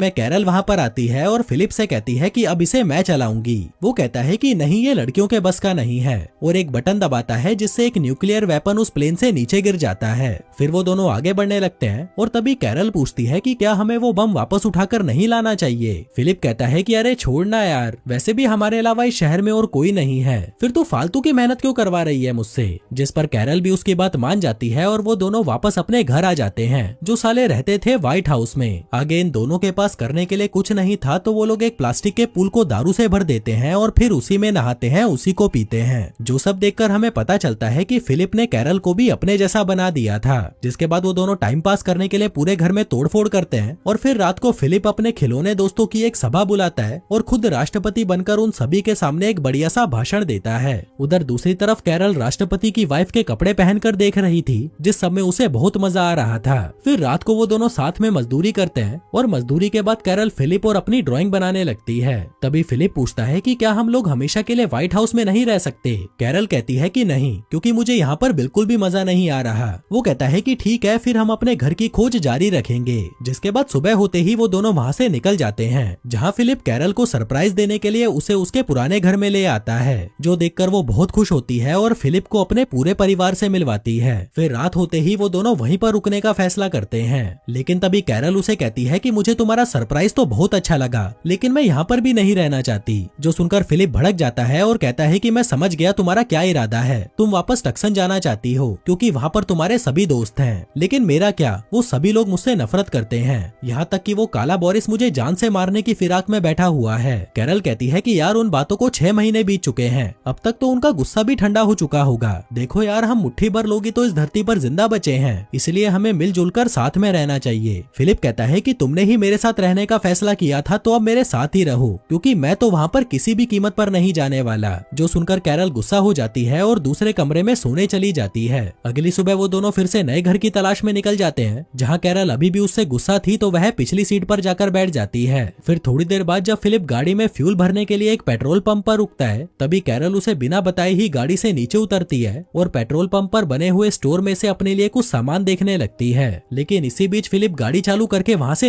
में कैरल वहाँ पर आती है और फिलिप से कहती है कि अब इसे मैं चलाऊंगी। वो कहता है कि नहीं, ये लड़कियों के बस का नहीं है, और एक बटन दबाता है जिससे एक न्यूक्लियर वेपन उस प्लेन से नीचे गिर जाता है। फिर वो दोनों आगे बढ़ने लगते हैं और तभी कैरल पूछती है कि क्या हमें वो बम वापस उठाकर नहीं लाना चाहिए। फिलिप कहता है कि अरे छोड़ना यार, वैसे भी हमारे अलावा इस शहर में और कोई नहीं है, फिर तू फालतू की मेहनत क्यों करवा रही है मुझसे। जिस पर कैरल भी उसकी बात मान जाती है और वो दोनों वापस अपने घर आ जाते हैं जो साले रहते थे व्हाइट हाउस में। आगे इन दोनों के पास करने के लिए कुछ नहीं था तो वो लोग एक प्लास्टिक के पूल को दारू से भर देते हैं और फिर उसी में नहाते हैं, उसी को पीते हैं। जो सब देखकर हमें पता चलता है कि फिलिप ने कैरल को भी अपने जैसा बना दिया था। जिसके बाद वो दोनों टाइम पास करने के लिए पूरे घर में तोड़फोड़ करते हैं और फिर रात को फिलिप अपने खिलौने दोस्तों की एक सभा बुलाता है और खुद राष्ट्रपति बनकर उन सभी के सामने एक बढ़िया सा भाषण देता है। उधर दूसरी तरफ कैरल राष्ट्रपति की वाइफ के कपड़े पहनकर देख रही थी, जिस सब में उसे बहुत मजा आ रहा था। फिर रात को वो दोनों साथ में मजदूरी करते हैं और मजदूरी के बाद कैरल फिलिप और अपनी ड्राइंग बनाने लगती है। तभी फिलिप पूछता है कि क्या हम लोग हमेशा के लिए व्हाइट हाउस में नहीं रह सकते। कैरल कहती है कि नहीं, क्योंकि मुझे यहाँ पर बिल्कुल भी मजा नहीं आ रहा। वो कहता है कि ठीक है, फिर हम अपने घर की खोज जारी रखेंगे। जिसके बाद सुबह होते ही वो दोनों वहाँ से निकल जाते हैं, जहाँ फिलिप कैरल को सरप्राइज देने के लिए उसे उसके पुराने घर में ले आता है, जो देखकर वो बहुत खुश होती है और फिलिप को अपने पूरे परिवार से मिलवाती है। फिर रात होते ही वो दोनों वहीं पर रुकने का फैसला करते हैं, लेकिन तभी कैरल उसे कहती है कि मुझे तुम्हारा सरप्राइज तो बहुत अच्छा लगा, लेकिन मैं यहाँ पर भी नहीं रहना चाहती। जो सुनकर फिलिप भड़क जाता है और कहता है कि मैं समझ गया तुम्हारा क्या इरादा है, तुम वापस टक्सन जाना चाहती हो क्योंकि वहाँ पर तुम्हारे सभी दोस्त हैं, लेकिन मेरा क्या, वो सभी लोग मुझसे नफरत करते हैं, यहाँ तक कि वो काला बोरिस मुझे जान से मारने की फिराक में बैठा हुआ है। कैरल कहती है कि यार उन बातों को 6 महीने बीत चुके हैं, अब तक तो उनका गुस्सा भी ठंडा हो चुका होगा। देखो यार, हम मुट्ठी भर लोग ही तो इस धरती पर जिंदा बचे हैं, इसलिए हमें मिलजुल कर साथ में रहना चाहिए। फिलिप कहता है कि तुमने ही मेरे साथ रहने का फैसला किया था तो अब मेरे साथ ही रहो, क्योंकि मैं तो वहाँ पर किसी भी कीमत पर नहीं जाने वाला। जो सुनकर कैरल गुस्सा हो जाती है और दूसरे कमरे में सोने चली जाती है। अगली सुबह वो दोनों फिर से नए घर की तलाश में निकल जाते हैं, जहाँ कैरल अभी भी उससे गुस्सा थी तो वह पिछली सीट पर जाकर बैठ जाती है। फिर थोड़ी देर बाद जब फिलिप गाड़ी में फ्यूल भरने के लिए एक पेट्रोल पंप पर रुकता है, तभी कैरल उसे बिना बताए ही गाड़ी से नीचे उतरती है और पेट्रोल पंप पर बने हुए स्टोर में से अपने लिए कुछ सामान देखने लगती है। लेकिन इसी बीच फिलिप गाड़ी चालू करके वहाँ से